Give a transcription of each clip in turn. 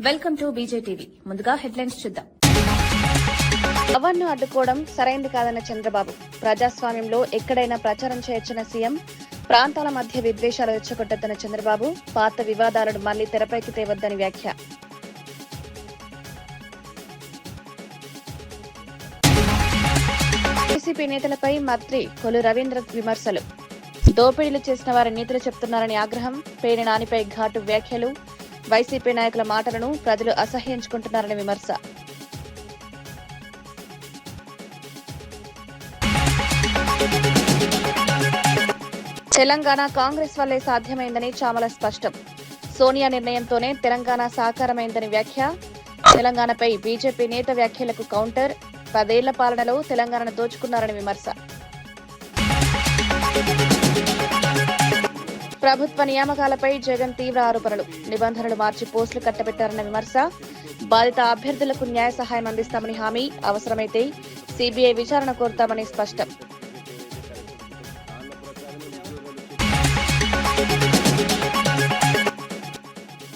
Welcome to బీజేటీవీ. ముందుగా headlines చూద్దాం. పవన్ ను అడ్డుకోవడం సరైంది కాదన్న చంద్రబాబు. ప్రజాస్వామ్యంలో ఎక్కడైనా ప్రచారం చేయొచ్చిన సీఎం. ప్రాంతాల మధ్య విద్వేషాలు రెచ్చగొట్టొద్దన్న చంద్రబాబు. పాత వివాదాలను మళ్లీ తెరపైకి తేవద్దని వ్యాఖ్య. వైసీపీ నేతలపై మంత్రి కొల్లు రవీంద్ర విమర్శలు. దోపిడీలు చేసిన వారి నీతులు చెప్తున్నారని ఆగ్రహం. పేర్ని నానిపై ఘాటు వ్యాఖ్యలు. వైసీపీ నాయకుల మాటలను ప్రజలు అసహ్యించుకుంటున్నారని విమర్శ. తెలంగాణ కాంగ్రెస్ వల్లే సాధ్యమైందని చామల స్పష్టం. సోనియా నిర్ణయంతోనే తెలంగాణ సాకారమైందని వ్యాఖ్య. తెలంగాణపై బీజేపీ నేత వ్యాఖ్యలకు కౌంటర్. 10 ఏళ్ల పాలనలో తెలంగాణను దోచుకున్నారని విమర్శ. ప్రభుత్వ నియామకాలపై జగన్ తీవ్ర ఆరోపణలు. నిబంధనలు మార్చి పోస్టులు కట్టబెట్టారన్న విమర్శ. బాధిత అభ్యర్థులకు న్యాయ సహాయం అందిస్తామని హామీ. అవసరమైతే సీబీఐ విచారణ కోరుతామని స్పష్టం.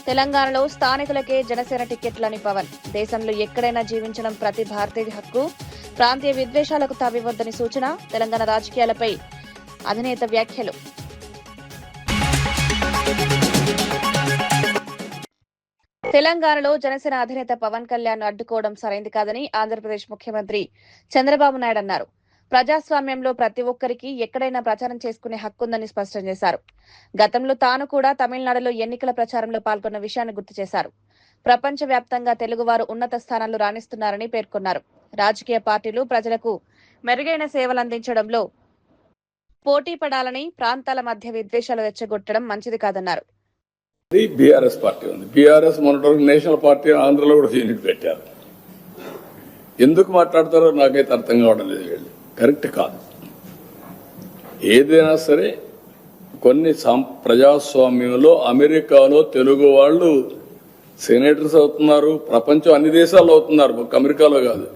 తెలంగాణలో స్థానికులకే జనసేన టికెట్లని పవన్. దేశంలో ఎక్కడైనా జీవించడం ప్రతి భారతీయ హక్కు. ప్రాంతీయ విద్వేషాలకు తావివ్వొద్దని సూచన. తెలంగాణ రాజకీయాలపై అధినేత వ్యాఖ్యలు. తెలంగాణలో జనసేన అధినేత పవన్ కళ్యాణ్ అడ్డుకోవడం సరైంది కాదని ఆంధ్రప్రదేశ్ ముఖ్యమంత్రి చంద్రబాబు నాయుడు అన్నారు. ప్రజాస్వామ్యంలో ప్రతి ఒక్కరికి ఎక్కడైనా ప్రచారం చేసుకునే హక్కుందని స్పష్టం చేశారు. గతంలో తాను కూడా తమిళనాడులో ఎన్నికల ప్రచారంలో పాల్గొన్న విషయాన్ని గుర్తు చేశారు. ప్రపంచవ్యాప్తంగా తెలుగువారు ఉన్నత స్థానాల్లో రాణిస్తున్నారని పేర్కొన్నారు. రాజకీయ పార్టీలు ప్రజలకు మెరుగైన సేవలందించడంలో పోటీ పడాలని, ప్రాంతాల మధ్య విద్వేషాలు రెచ్చగొట్టడం మంచిది కాదన్నారు. బీఆర్ఎస్ పార్టీ ఉంది. బీఆర్ఎస్ మొన్నటి నేషనల్ పార్టీ ఆంధ్రలో కూడా యూనిట్ పెట్టారు. ఎందుకు మాట్లాడతారో నాకైతే అర్థం కావడం లేదు. వీళ్ళు కరెక్ట్ కాదు. ఏదైనా సరే కొన్ని ప్రజాస్వామ్యంలో అమెరికాలో తెలుగు వాళ్ళు సెనేటర్స్ అవుతున్నారు. ప్రపంచం అన్ని దేశాల్లో అవుతున్నారు, ఒక అమెరికాలో కాదు.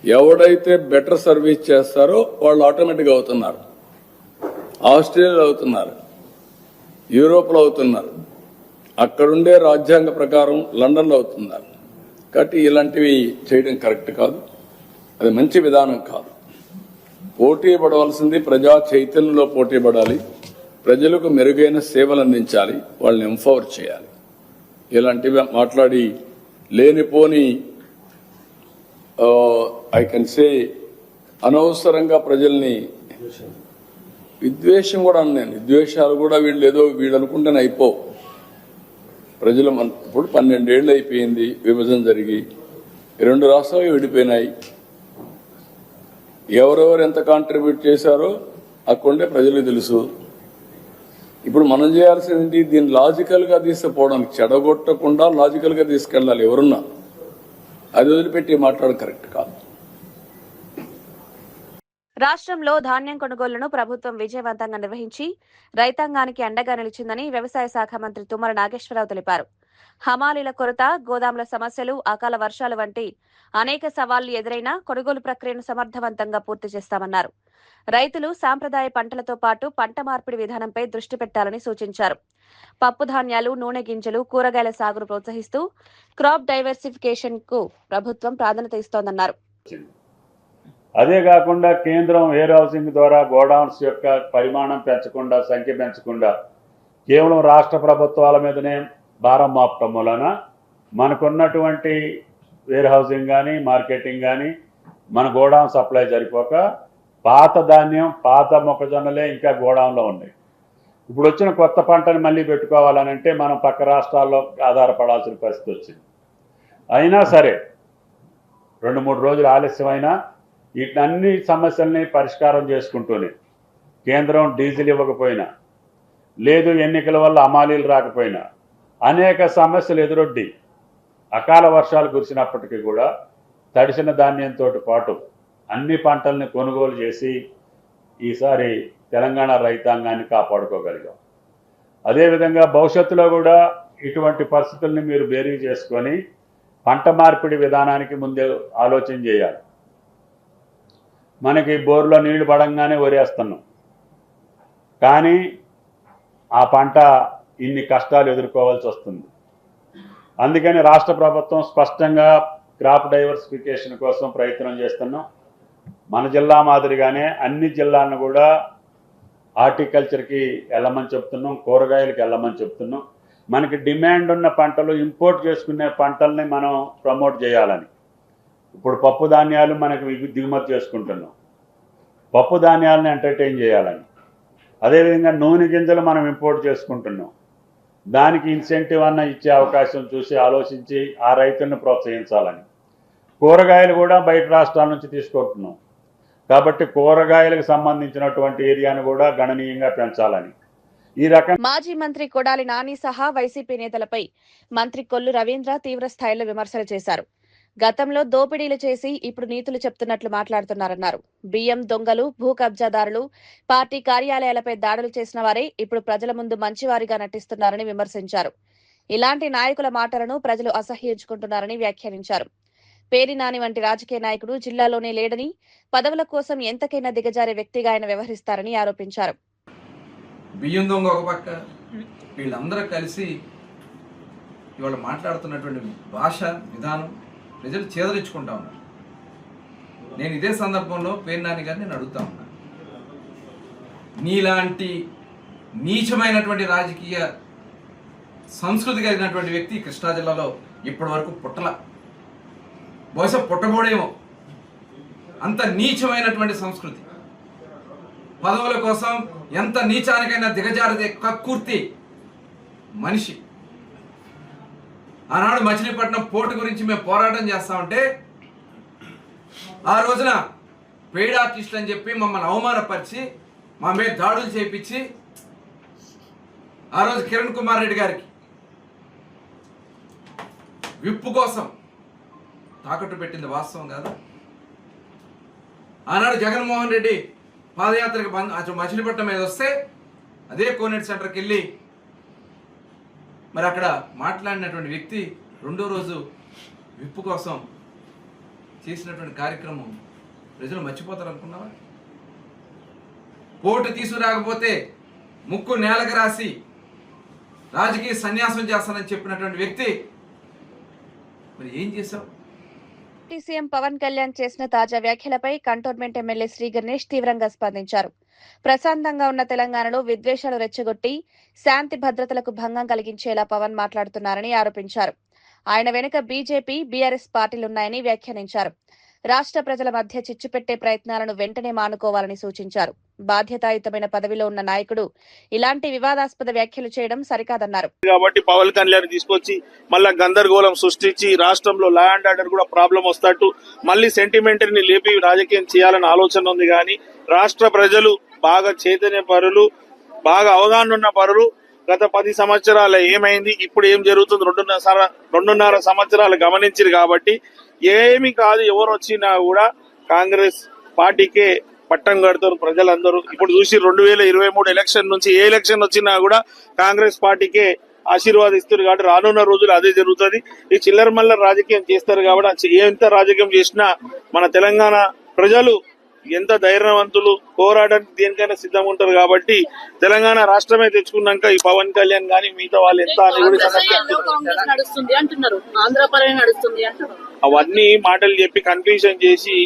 ఎవడైతే బెటర్ సర్వీస్ చేస్తారో వాళ్ళు ఆటోమేటిక్గా అవుతున్నారు. ఆస్ట్రేలియాలో అవుతున్నారు, యూరోప్లో అవుతున్నారు, అక్కడుండే రాజ్యాంగ ప్రకారం లండన్లో అవుతున్నారు. కాబట్టి ఇలాంటివి చేయడం కరెక్ట్ కాదు, అది మంచి విధానం కాదు. పోటీ పడవలసింది ప్రజా చైతన్యంలో పోటీ పడాలి. ప్రజలకు మెరుగైన సేవలు అందించాలి, వాళ్ళని ఎంపవర్ చేయాలి. ఇలాంటివి మాట్లాడి లేనిపోని ఐ కెన్ సే అనవసరంగా ప్రజల్ని విద్వేషం కూడా అన్నాను. విద్వేషాలు కూడా వీళ్ళు అనుకుంటేనే అయిపోవు. ప్రజలు ఇప్పుడు 12 ఏళ్ళు అయిపోయింది విభజన జరిగి, 2 రాష్ట్రాలు విడిపోయినాయి. ఎవరెవరు ఎంత కాంట్రిబ్యూట్ చేశారో అక్కడే ప్రజలకు తెలుసు. ఇప్పుడు మనం చేయాల్సింది దీన్ని లాజికల్ గా తీసుకుపోవడానికి, చెడగొట్టకుండా లాజికల్ గా తీసుకెళ్లాలి. ఎవరున్నా అది వదిలిపెట్టి మాట్లాడడం కరెక్ట్ కాదు. రాష్ట్రంలో ధాన్యం కొనుగోలును ప్రభుత్వం విజయవంతంగా నిర్వహించి రైతాంగానికి అండగా నిలిచిందని వ్యవసాయ శాఖ మంత్రి తుమ్మల నాగేశ్వరరావు తెలిపారు. హమాలీల కొరత, గోదాముల సమస్యలు, అకాల వర్షాలు వంటి అనేక సవాళ్లు ఎదురైనా కొనుగోలు ప్రక్రియను సమర్థవంతంగా పూర్తి చేస్తామన్నారు. రైతులు సాంప్రదాయ పంటలతో పాటు పంట మార్పిడి విధానంపై దృష్టి పెట్టాలని సూచించారు. పప్పు ధాన్యాలు, నూనె గింజలు, కూరగాయల సాగును ప్రోత్సహిస్తూ క్రాప్ డైవర్సిఫికేషన్ కు ప్రభుత్వం ప్రాధాన్యత ఇస్తోందన్నారు. అదే కాకుండా కేంద్రం వేర్ హౌసింగ్ ద్వారా గోడౌన్స్ యొక్క పరిమాణం పెంచకుండా, సంఖ్య పెంచకుండా కేవలం రాష్ట్ర ప్రభుత్వాల మీదనే భారం మాపటం వలన మనకున్నటువంటి వేర్ హౌసింగ్ కానీ, మార్కెటింగ్ కానీ, మన గోడౌన్ సప్లై సరిపోక పాత ధాన్యం, పాత మొక్కజొన్నలే ఇంకా గోడౌన్లో ఉన్నాయి. ఇప్పుడు వచ్చిన కొత్త పంటని మళ్ళీ పెట్టుకోవాలనంటే మనం పక్క రాష్ట్రాల్లో ఆధారపడాల్సిన పరిస్థితి వచ్చింది. అయినా సరే 2-3 రోజులు ఆలస్యమైనా వీటన్ని సమస్యల్ని పరిష్కారం చేసుకుంటూనే, కేంద్రం డీజిల్ ఇవ్వకపోయినా, లేదు ఎన్నికల వల్ల హమాలీలు రాకపోయినా, అనేక సమస్యలు ఎదురొడ్డి అకాల వర్షాలు కురిసినప్పటికీ కూడా తడిసిన ధాన్యంతో పాటు అన్ని పంటల్ని కొనుగోలు చేసి ఈసారి తెలంగాణ రైతాంగాన్ని కాపాడుకోగలిగాం. అదేవిధంగా భవిష్యత్తులో కూడా ఇటువంటి పరిస్థితుల్ని మీరు బేరీ చేసుకొని పంట మార్పిడి విధానానికి ముందే ఆలోచన చేయాలి. మనకి బోర్లో నీళ్లు పడంగానే వరేస్తున్నాం, కానీ ఆ పంట ఇన్ని కష్టాలు ఎదుర్కోవాల్సి వస్తుంది. అందుకని రాష్ట్ర ప్రభుత్వం స్పష్టంగా క్రాప్ డైవర్సిఫికేషన్ కోసం ప్రయత్నం చేస్తున్నాం. మన జిల్లా మాదిరిగానే అన్ని జిల్లాలను కూడా హార్టికల్చర్కి వెళ్ళమని చెప్తున్నాం, కూరగాయలకి వెళ్ళమని చెప్తున్నాం. మనకి డిమాండ్ ఉన్న పంటలు, ఇంపోర్ట్ చేసుకునే పంటల్ని మనం ప్రమోట్ చేయాలని. ఇప్పుడు పప్పు ధాన్యాలు మనకు దిగుమతి చేసుకుంటున్నాం, పప్పు ధాన్యాలను ఎంటర్టైన్ చేయాలని. అదేవిధంగా నూనె గింజలు మనం ఇంపోర్ట్ చేసుకుంటున్నాం, దానికి ఇన్సెంటివ్ అన్న ఇచ్చే అవకాశం చూసి ఆలోచించి ఆ రైతులను ప్రోత్సహించాలని. కూరగాయలు కూడా బయట రాష్ట్రాల నుంచి తీసుకుంటున్నాం కాబట్టి కూరగాయలకు సంబంధించినటువంటి ఏరియాను కూడా గణనీయంగా పెంచాలని. ఈ రకం మాజీ మంత్రి కొడాలి నాని సహా వైసీపీ నేతలపై మంత్రి కొల్లు రవీంద్ర తీవ్ర స్థాయిలో విమర్శలు చేశారు. గతంలో దోపిడీలు చేసి ఇప్పుడు నీతులు చెప్తున్నట్లు మాట్లాడుతున్నారన్నారు. బియ్యం దొంగలు, భూ కబ్జాదారులు, పార్టీ కార్యాలయాలపై దాడులు చేసిన వారే ఇప్పుడు ప్రజల ముందు మంచివారిగా నటిస్తున్నారని విమర్శించారు. ఇలాంటి నాయకుల మాటలను ప్రజలు అసహ్యించుకుంటున్నారని వ్యాఖ్యానించారు. పేరి నాని వంటి రాజకీయ నాయకుడు జిల్లాలోనే లేడని, పదవుల కోసం ఎంతకైనా దిగజారే వ్యక్తిగా ఆయన వ్యవహరిస్తారని ఆరోపించారు. బియ్యం దొంగ ఒక పక్క, వీళ్ళందరూ కలిసి ఇవాళ మాట్లాడుతున్నటువంటి భాష విధానం ప్రజలు చేదరించుకుంటా ఉన్నారు. నేను ఇదే సందర్భంలో పేరు నాని గారిని నేను అడుగుతా ఉన్నా, నీలాంటి నీచమైనటువంటి రాజకీయ సంస్కృతి కలిగినటువంటి వ్యక్తి కృష్ణా జిల్లాలో ఇప్పటి వరకు పుట్టల, బహుశా పుట్టబోడేమో. అంత నీచమైనటువంటి సంస్కృతి, పదవుల కోసం ఎంత నీచానికైనా దిగజారదే కక్కుర్తి మనిషి. ఆనాడు మచిలీపట్నం పోర్టు గురించి మేము పోరాటం చేస్తామంటే ఆ రోజున పెయిడ్ ఆర్టిస్ట్ అని చెప్పి మమ్మల్ని అవమానపరిచి మా మీద దాడులు చేయించి ఆ రోజు కిరణ్ కుమార్ రెడ్డి గారికి విప్పు కోసం తాకట్టు పెట్టింది వాస్తవం కాదా? ఆనాడు జగన్మోహన్ రెడ్డి పాదయాత్రకి మచిలీపట్నం మీద వస్తే అదే కోనేటి సెంటర్కి వెళ్ళి మరి అక్కడ మాట్లాడినటువంటి వ్యక్తి రెండో రోజు విప్పు కోసం చేసినటువంటి కార్యక్రమం ప్రజలు మర్చిపోతారు అనుకున్నావా? పోటు తీసుకురాకపోతే ముక్కు నేలకు రాసి రాజకీయ సన్యాసం చేస్తానని చెప్పినటువంటి వ్యక్తి మరి ఏం చేశావు? సీఎం పవన్ కళ్యాణ్ చేసిన తాజా వ్యాఖ్యలపై కంటోన్మెంట్ ఎమ్మెల్యే శ్రీ గణేష్ తీవ్రంగా స్పందించారు. ప్రశాంతంగా ఉన్న తెలంగాణలో విద్వేషాలు రెచ్చగొట్టి శాంతి భద్రతలకు భంగం కలిగించేలా పవన్ మాట్లాడుతున్నారని ఆరోపించారు. ఆయన వెనుక బీజేపీ, బీఆర్ఎస్ పార్టీలున్నాయని వ్యాఖ్యానించారు. రాష్ట్ర ప్రజల మధ్య చిచ్చు పెట్టే ప్రయత్నాలను వెంటనే మానుకోవాలని సూచించారు. బాధ్యతాయుతమైన పదవిలో ఉన్న నాయకుడు ఇలాంటి వివాదాస్పద వ్యాఖ్యలు చేయడం సరికాదన్నారు. కాబట్టి పవన్ కళ్యాణ్ తీసుకొచ్చి మళ్ళా గందరగోళం సృష్టించి రాష్ట్రంలో లా అండ్ ఆర్డర్ కూడా ప్రాబ్లం వస్తట్టు మళ్ళీ సెంటిమెంటరీని లేపి రాజకీయం చేయాలని ఆలోచన ఉంది. కానీ రాష్ట్ర ప్రజలు బాగా చైతన్య పరులు, బాగా అవగాహన ఉన్న పరులు. గత 10 సంవత్సరాలు ఏమైంది, ఇప్పుడు ఏం జరుగుతుంది, 2.5 సంవత్సరాలు గమనించారు. కాబట్టి ఏమి కాదు, ఎవరు వచ్చినా కూడా కాంగ్రెస్ పార్టీకే పట్టం కడతారు ప్రజలందరూ. ఇప్పుడు చూసి 2023 ఎలక్షన్ నుంచి ఏ ఎలక్షన్ వచ్చినా కూడా కాంగ్రెస్ పార్టీకే ఆశీర్వాదిస్తారు. కాబట్టి రానున్న రోజులు అదే జరుగుతుంది. ఈ చిల్లర మల్లర రాజకీయం చేస్తారు కాబట్టి ఎంత రాజకీయం చేసినా మన తెలంగాణ ప్రజలు ఎంత ధైర్యవంతులు, పోరాటానికి దేనికైనా సిద్ధంగా ఉంటారు. కాబట్టి తెలంగాణ రాష్ట్రమే తెచ్చుకున్నాక ఈ పవన్ కళ్యాణ్ గానీ మిగతా వాళ్ళు ఎంత అని కూడా అవన్నీ మాటలు చెప్పి కన్ఫ్యూజన్ చేసి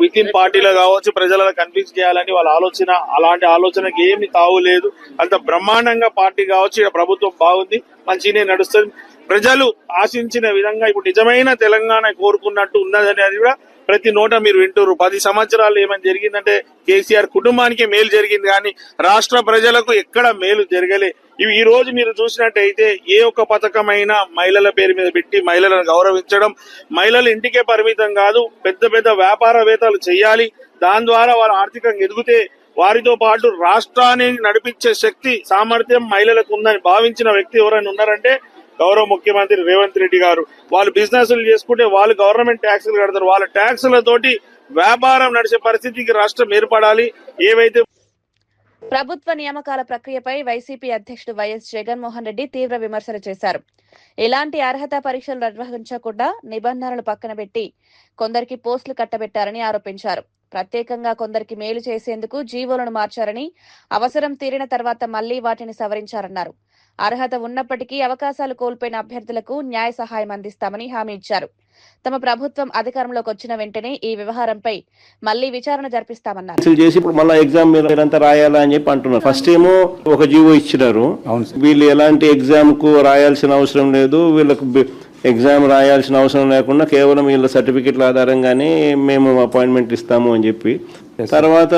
విత్ ఇన్ పార్టీలో కావచ్చు ప్రజలను కన్విన్స్ చేయాలని వాళ్ళ ఆలోచన. అలాంటి ఆలోచనకి ఏమి తావులేదు. అంత బ్రహ్మాండంగా పార్టీ కావచ్చు, ఇక్కడ ప్రభుత్వం బాగుంది, మంచిగానే నడుస్తుంది. ప్రజలు ఆశించిన విధంగా ఇప్పుడు నిజమైన తెలంగాణ కోరుకున్నట్టు ఉన్నదని అది కూడా ప్రతి నోట మీరు వింటారు. 10 సంవత్సరాలు ఏమైనా జరిగిందంటే కేసీఆర్ కుటుంబానికి మేలు జరిగింది, కానీ రాష్ట్ర ప్రజలకు ఎక్కడ మేలు జరగలే. ఈ రోజు మీరు చూసినట్టయితే ఏ ఒక్క పథకమైనా మహిళల పేరు మీద పెట్టి మహిళలను గౌరవించడం, మహిళలు ఇంటికే పరిమితం కాదు, పెద్ద పెద్ద వ్యాపారవేత్తలు చేయాలి. దాని ద్వారా వారు ఆర్థికంగా ఎదిగితే వారితో పాటు రాష్ట్రాన్ని నడిపించే శక్తి, సామర్థ్యం మహిళలకు ఉందని భావించిన వ్యక్తి ఎవరైనా ఉన్నారంటే గౌరవ ముఖ్యమంత్రి రేవంత్ రెడ్డి గారు. వాళ్ళు బిజినెస్లు చేసుకుంటే వాళ్ళు గవర్నమెంట్ ట్యాక్సులు కడతారు. వాళ్ళ ట్యాక్సులతోటి వ్యాపారం నడిచే పరిస్థితికి రాష్ట్రం ఏర్పడాలి. ఏవైతే ప్రభుత్వ నియామకాల ప్రక్రియపై వైసీపీ అధ్యక్షుడు వైఎస్ జగన్మోహన్ రెడ్డి తీవ్ర విమర్శలు చేశారు. ఎలాంటి అర్హత పరీక్షలు నిర్వహించకుండా నిబంధనలు పక్కన పెట్టి కొందరికి పోస్టులు కట్టబెట్టారని ఆరోపించారు. ప్రత్యేకంగా కొందరికి మేలు చేసేందుకు జీవోలను మార్చారని, అవసరం తీరిన తర్వాత మళ్లీ వాటిని సవరించారన్నారు. అర్హత ఉన్నప్పటికీ అవకాశాలు కోల్పోయిన అభ్యర్థులకు న్యాయ సహాయం అందిస్తామని హామీ ఇచ్చారు. తమ ప్రభుత్వం అధికారంలోకి వచ్చిన వెంటనే ఈ వ్యవహారంపై మళ్లీ విచారణ జరిపిస్తామన్నారు. చేసి ఇప్పుడు మళ్ళీ ఎగ్జామ్ మీరంతా రాయాలా అని చెప్పి అంటున్నారు. ఫస్ట్ ఏమో ఒక జీవో ఇచ్చినారు, వీళ్ళు ఎలాంటి ఎగ్జామ్ కు రాయాల్సిన అవసరం లేదు, వీళ్ళకు ఎగ్జామ్ రాయాల్సిన అవసరం లేకుండా కేవలం వీళ్ళ సర్టిఫికెట్ల ఆధారంగానే మేము అపాయింట్మెంట్ ఇస్తాము అని చెప్పి తర్వాత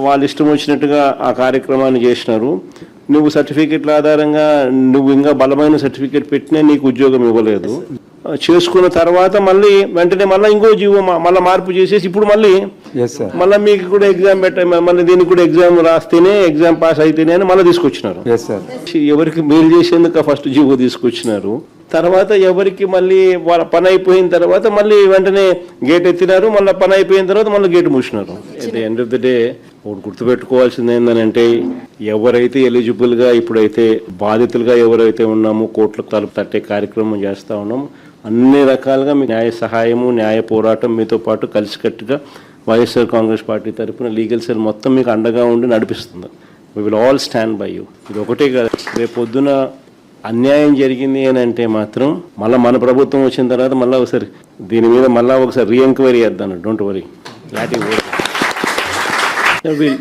వాళ్ళు ఇష్టం వచ్చినట్టుగా ఆ కార్యక్రమాన్ని చేసినారు. నువ్వు సర్టిఫికెట్ల ఆధారంగా నువ్వు ఇంకా బలమైన సర్టిఫికెట్ పెట్టినా నీకు ఉద్యోగం ఇవ్వలేదు. చేసుకున్న తర్వాత మళ్ళీ వెంటనే మళ్ళీ ఇంకో జీవో మళ్ళీ మార్పు చేసేసి ఇప్పుడు మళ్ళీ మీకు కూడా ఎగ్జామ్ మళ్ళీ దీనికి కూడా ఎగ్జామ్ రాస్తేనే ఎగ్జామ్ పాస్ అయితేనే అని మళ్ళీ తీసుకొచ్చినారు. ఎవరికి మేలు చేసేందుకు ఫస్ట్ జీవో తీసుకొచ్చినారు. తర్వాత ఎవరికి మళ్ళీ వాళ్ళ పని అయిపోయిన తర్వాత మళ్ళీ వెంటనే గేట్ ఎత్తినారు, మళ్ళీ పని అయిపోయిన తర్వాత మళ్ళీ గేట్ మూసినారు. At the end of the day ఒకటి గుర్తుపెట్టుకోవాల్సింది ఏంటంటే ఎవరైతే ఎలిజిబుల్ గా ఇప్పుడైతే బాధితులుగా ఎవరైతే ఉన్నామో కోర్టులకు తలుపు తట్టే కార్యక్రమం చేస్తా ఉన్నాము. అన్ని రకాలుగా మీ న్యాయ సహాయము న్యాయ పోరాటం మీతో పాటు కలిసికట్టుగా వైఎస్ఆర్ కాంగ్రెస్ పార్టీ తరఫున లీగల్ సెల్ మొత్తం మీకు అండగా ఉండి నడిపిస్తుంది. We will all stand by you. ఇది ఒకటే కాదు, రేపు పొద్దున అన్యాయం జరిగింది అని అంటే మాత్రం మళ్ళీ మన ప్రభుత్వం వచ్చిన తర్వాత మళ్ళీ ఒకసారి దీని మీద మళ్ళీ ఒకసారి రీఎంక్వైరీ చేద్దాను. Don't worry,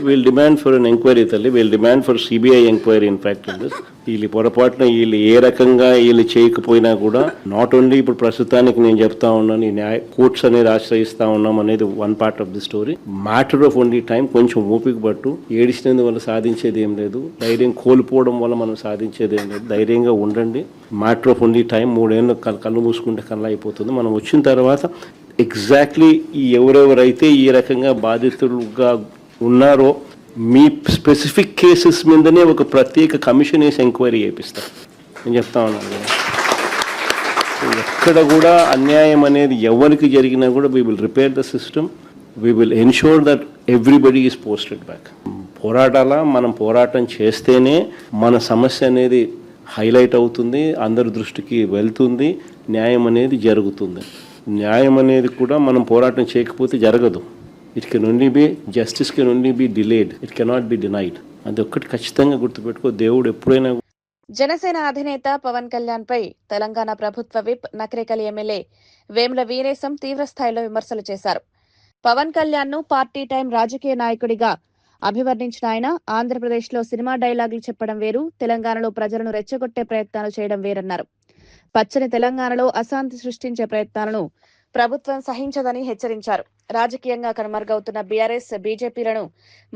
we'll demand for an inquiry తల్లి, we'll demand for CBI inquiry in fact in this. వీళ్ళు పొరపాటున వీళ్ళు ఏ రకంగా వీళ్ళు చేయకపోయినా కూడా నాట్ ఓన్లీ ఇప్పుడు ప్రస్తుతానికి నేను చెప్తా ఉన్నాను, ఈ న్యాయ కోర్ట్స్ అనేది ఆశ్రయిస్తా ఉన్నాం అనేది one part of the story. Matter of only time. కొంచెం ఓపిక పట్టు. ఏడిచినందువల్ల సాధించేది ఏం లేదు, ధైర్యం కోల్పోవడం వల్ల మనం సాధించేది ఏం లేదు. ధైర్యంగా ఉండండి. Matter of only time. 3 ఏళ్ళు కళ్ళు మూసుకుంటే కళ్ళు అయిపోతుంది. మనం వచ్చిన తర్వాత ఎగ్జాక్ట్లీ ఎవరెవరైతే ఈ రకంగా బాధితులుగా ఉన్నారో మీ స్పెసిఫిక్ కేసెస్ మీదనే ఒక ప్రత్యేక కమిషన్ వేసి ఎంక్వైరీ చేపిస్తారు. నేను చెప్తా ఉన్నాను, ఎక్కడ కూడా అన్యాయం అనేది ఎవరికి జరిగినా కూడా we will repair the system, we will ensure that everybody is posted back. పోరాటాల మనం పోరాటం చేస్తేనే మన సమస్య అనేది హైలైట్ అవుతుంది, అందరి దృష్టికి వెళ్తుంది, న్యాయం అనేది జరుగుతుంది. న్యాయం అనేది కూడా మనం పోరాటం చేయకపోతే జరగదు. It can only be, justice can only be delayed. It cannot be denied. అది ఒక్కటి ఖచ్చితంగా గుర్తుపెట్టుకో. దేవుడు ఎప్పుడైనా. జనసేన అధినేత పవన్ కళ్యాణ్ పై తెలంగాణ ప్రభుత్వ విప్ నకరేకల్ ఎమ్మెల్యే వేముల వీరేశం తీవ్ర స్థాయిలో విమర్శలు చేశారు. పవన్ కళ్యాణ్ ను పార్టీ టైం రాజకీయ నాయకుడిగా అభివర్ణించిన ఆయన ఆంధ్రప్రదేశ్ లో సినిమా డైలాగులు చెప్పడం వేరు, తెలంగాణలో ప్రజలను రెచ్చగొట్టే ప్రయత్నాలు చేయడం వేరన్నారు. పచ్చని తెలంగాణలో అశాంతి సృష్టించే ప్రయత్నాలను ప్రభుత్వం సహించదని హెచ్చరించారు. రాజకీయంగా కనుమరుగవుతున్న బీఆర్ఎస్ బీజేపీలను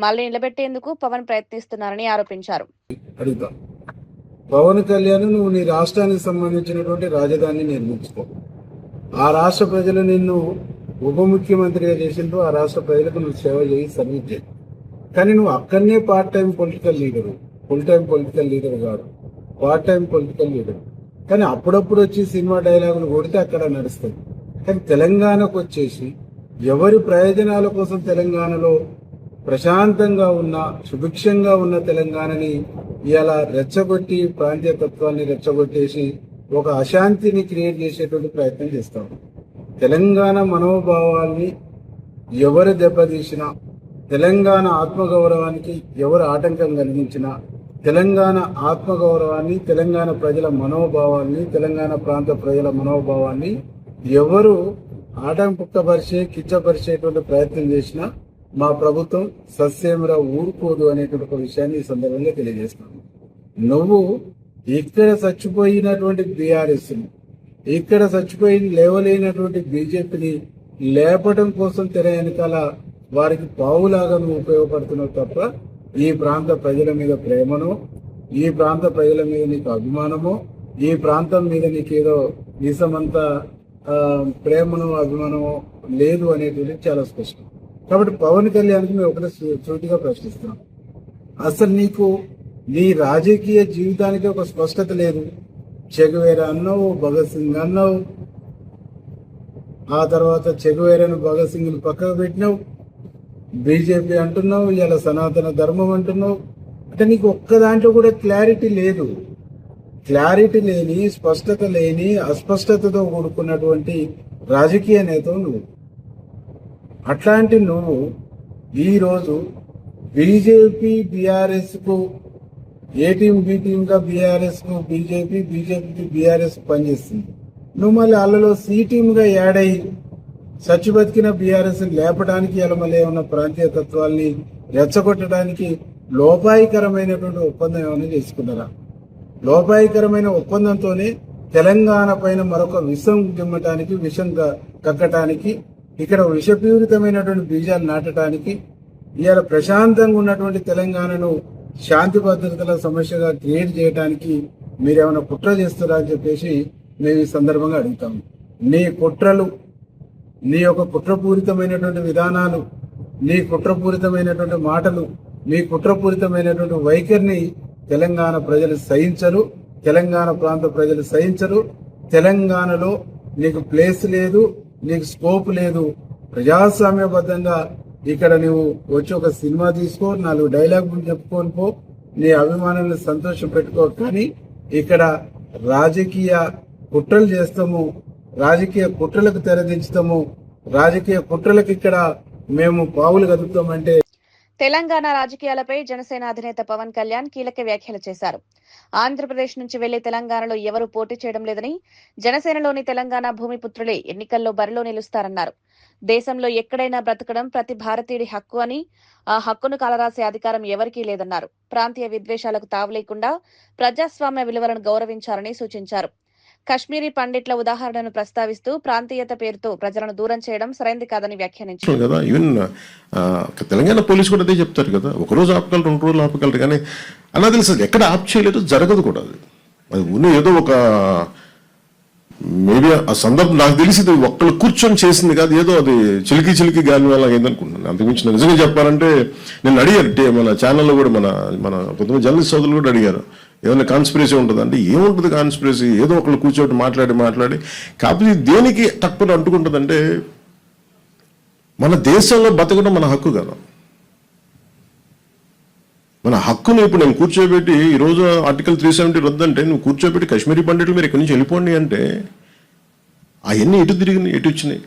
మళ్లీ నిలబెట్టేందుకు పవన్ ప్రయత్నిస్తున్నారని ఆరోపించారు. పవన్ కళ్యాణ్, నువ్వు నీ రాష్ట్రానికి సంబంధించినటువంటి రాజధానిని నిర్మించుకో. ఆ రాష్ట్ర ప్రజలు నిన్ను ఉప ముఖ్యమంత్రిగా చేసిండ్రు, ఆ రాష్ట్ర ప్రజలకు నువ్వు సేవ చేయి, సర్వీస్ చేయి. కానీ నువ్వు అక్కడనే part time political leader, full time political leader కాదు, పార్ట్ టైం పొలిటికల్ లీడర్. కానీ అప్పుడప్పుడు వచ్చి సినిమా డైలాగులు కొడితే అక్కడ నడుస్తుంది. కానీ తెలంగాణకు వచ్చేసి ఎవరి ప్రయోజనాల కోసం తెలంగాణలో ప్రశాంతంగా ఉన్న సుభిక్షంగా ఉన్న తెలంగాణని ఇలా రెచ్చగొట్టి ప్రాంతీయతత్వాన్ని రెచ్చగొట్టేసి ఒక అశాంతిని క్రియేట్ చేసేటువంటి ప్రయత్నం చేస్తాం. తెలంగాణ మనోభావాల్ని ఎవరు దెబ్బతీసినా, తెలంగాణ ఆత్మగౌరవానికి ఎవరు ఆటంకం కలిగించినా, తెలంగాణ ఆత్మగౌరవాన్ని, తెలంగాణ ప్రజల మనోభావాన్ని, తెలంగాణ ప్రాంత ప్రజల మనోభావాన్ని ఎవరు ఆటంకపరిచే కిచ్చపరిచేటువంటి ప్రయత్నం చేసినా మా ప్రభుత్వం సస్యమరా ఊరుకోదు అనేటువంటి ఒక విషయాన్ని ఈ సందర్భంగా తెలియజేస్తున్నాను. నువ్వు ఇక్కడ చచ్చిపోయినటువంటి బీఆర్ఎస్, ఇక్కడ చచ్చిపోయి లేవలేనటువంటి బీజేపీని లేపడం కోసం తెర వెనకాల వారికి పావులాగా నువ్వు ఉపయోగపడుతున్నావు తప్ప ఈ ప్రాంత ప్రజల మీద ప్రేమను, ఈ ప్రాంత ప్రజల మీద నీకు అభిమానము, ఈ ప్రాంతం మీద నీకేదో వీసమంతా ప్రేమను అభిమానము లేదు అనేటువంటి చాలా స్పష్టం. కాబట్టి పవన్ కళ్యాణ్కి మేము ఒకటి సూటిగా ప్రశ్నిస్తున్నాం, అసలు నీకు నీ రాజకీయ జీవితానికి ఒక స్పష్టత లేదు. చెగువేరా అన్నావు, భగత్ సింగ్ అన్నావు, ఆ తర్వాత చెగువేరాను భగత్ సింగ్ పక్కకు పెట్టినావు, బీజేపీ అంటున్నావు, ఇలా సనాతన ధర్మం అంటున్నావు. అంటే నీకు ఒక్క దాంట్లో కూడా క్లారిటీ లేదు. క్లారిటీ లేని, స్పష్టత లేని, అస్పష్టతతో కూడుకున్నటువంటి రాజకీయ నేతవు నువ్వు. అట్లాంటి నువ్వు ఈరోజు బీజేపీ బీఆర్ఎస్ కు ఏ టీం బి టీమ్ గా బీఆర్ఎస్ కు బీజేపీ, బీజేపీకి బీఆర్ఎస్ పనిచేస్తుంది. నువ్వు మళ్ళీ వాళ్ళలో సి టీమ్ గా యాడ్ అయ్యి సచ్చి బతికిన బీఆర్ఎస్ లేపడానికి ఇలా మళ్ళీ ఏమన్నా ప్రాంతీయ తత్వాల్ని రెచ్చగొట్టడానికి లోపాయికరమైనటువంటి ఒప్పందం ఏమైనా చేసుకున్నారా? లోపాయికరమైన ఒప్పందంతోనే తెలంగాణ పైన మరొక విషం గిమ్మటానికి, విషం కక్కటానికి, ఇక్కడ విషపూరితమైనటువంటి బీజాలు నాటడానికి, ఇవాళ ప్రశాంతంగా ఉన్నటువంటి తెలంగాణను శాంతి భద్రతల సమస్యగా క్రియేట్ చేయడానికి మీరేమైనా కుట్ర చేస్తారా అని చెప్పేసి మేము ఈ సందర్భంగా అడుగుతాము. నీ కుట్రలు, నీ యొక్క కుట్రపూరితమైనటువంటి విధానాలు, నీ కుట్రపూరితమైనటువంటి మాటలు, మీ కుట్రపూరితమైనటువంటి వైఖరిని తెలంగాణ ప్రజలు సహించరు, తెలంగాణ ప్రాంత ప్రజలు సహించరు. తెలంగాణలో నీకు ప్లేస్ లేదు, నీకు స్కోప్ లేదు. ప్రజాస్వామ్యబద్ధంగా ఇక్కడ నువ్వు వచ్చి ఒక సినిమా తీసుకో, 4 డైలాగులు చెప్పుకొని పో, నీ అభిమానులను సంతోషం పెట్టుకో. కానీ ఇక్కడ రాజకీయ కుట్రలు చేస్తాము, రాజకీయ కుట్రలకు తెరదించుతాము, రాజకీయ కుట్రలకు ఇక్కడ మేము పావులు కదుపుతామంటే. తెలంగాణ రాజకీయాలపై జనసేన అధినేత పవన్ కళ్యాణ్ కీలక వ్యాఖ్యలు చేశారు. ఆంధ్రప్రదేశ్ నుంచి వెళ్లి తెలంగాణలో ఎవరూ పోటీ చేయడం లేదని, జనసేనలోని తెలంగాణ భూమిపుత్రులే ఎన్నికల్లో బరిలో నిలుస్తారన్నారు. దేశంలో ఎక్కడైనా బ్రతకడం ప్రతి భారతీయుడి హక్కు అని, ఆ హక్కును కాలరాసే అధికారం ఎవరికీ లేదన్నారు. ప్రాంతీయ విద్వేషాలకు తావులేకుండా ప్రజాస్వామ్య విలువలను గౌరవించాలని సూచించారు. కశ్మీరీ పండిట్ల ఉదాహరణను ప్రస్తావిస్తూ ప్రాంతీయత పేరుతో ప్రజలను దూరం చేయడం సరైంది కాదని వ్యాఖ్యానించారు. కదా ఈవెన్ తెలంగాణ పోలీసు కూడా అదే చెప్తారు కదా, ఒకరోజు ఆపగలరు, 2 రోజులు ఆపగలరు, కానీ అలా తెలుసు ఎక్కడ ఆప్ చేయలేదు, జరగదు కూడా. అది ఉన్న ఏదో ఒక మేబీ ఆ సందర్భం నాకు తెలిసి ఒక్కళ్ళు కూర్చొని చేసింది కాదు, ఏదో అది చిలికి గాలి వల్ల అయింది అనుకుంటున్నాను. అంతకుమించి నిజంగా చెప్పాలంటే నేను అడిగారు, మన ఛానల్లో కూడా మన కొంతమంది జర్నలిస్ట్ సోదరులు కూడా అడిగారు, ఏదైనా కాన్స్పిరసీ ఉంటుంది అంటే ఏముంటుంది కాన్స్పిరసీ, ఏదో ఒకళ్ళు కూర్చోటి మాట్లాడి కాకపోతే దేనికి తక్కువ అంటుకుంటుందంటే మన దేశంలో బతకడం మన హక్కు కదా. మన హక్కుని ఇప్పుడు నేను కూర్చోబెట్టి ఈరోజు ఆర్టికల్ 370 రద్దంటే నువ్వు కూర్చోబెట్టి కాశ్మీరీ పండితులు మీరు ఇక్కడి నుంచి వెళ్ళిపోండి అంటే అవన్నీ ఎటు తిరిగినాయి, ఎటు వచ్చినాయి.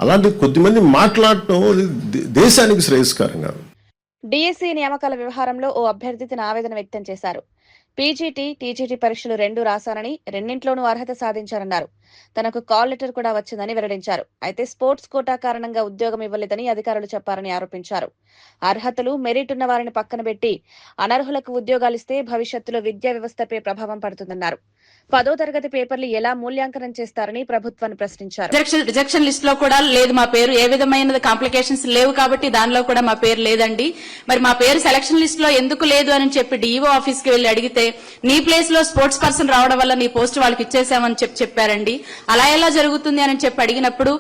అలాంటి కొద్దిమంది మాట్లాడటం దేశానికి శ్రేయస్కరంగా. డిఎస్సి నియామకాల వ్యవహారంలో ఓ అభ్యర్థి తన ఆవేదన వ్యక్తం చేశారు. పీజీటీ, టీజీటీ పరీక్షలు 2 రాశానని, రెండింట్లోనూ అర్హత సాధించారన్నారు. తనకు కాల్ లెటర్ కూడా వచ్చిందని వెల్లడించారు. అయితే స్పోర్ట్స్ కోటా కారణంగా ఉద్యోగం ఇవ్వలేదని అధికారులు చెప్పారని ఆరోపించారు. అర్హతలు, మెరిట్ ఉన్న వారిని పక్కన పెట్టి అనర్హులకు ఉద్యోగాలిస్తే భవిష్యత్తులో విద్యా వ్యవస్థపై ప్రభావం పడుతుందన్నారు. 10వ తరగతి పేపర్లు ఎలా మూల్యాంకనం చేస్తారని ప్రభుత్వాన్ని ప్రశ్నించారు. రిజెక్షన్ లిస్ట్ లో కూడా లేదు మా పేరు, ఏ విధమైన కాంప్లికేషన్స్ లేవు కాబట్టి దానిలో కూడా మా పేరు లేదండి. మరి మా పేరు సెలక్షన్ లిస్ట్ లో ఎందుకు లేదు అని చెప్పి డిఈఓ ఆఫీస్ కి వెళ్లి అడిగితే నీ ప్లేస్ లో స్పోర్ట్స్ పర్సన్ రావడం వల్ల నీ పోస్ట్ వాళ్ళకి ఇచ్చేసామని చెప్పారండి. అలా ఎలా జరుగుతుంది అని చెప్పి అడిగినప్పుడు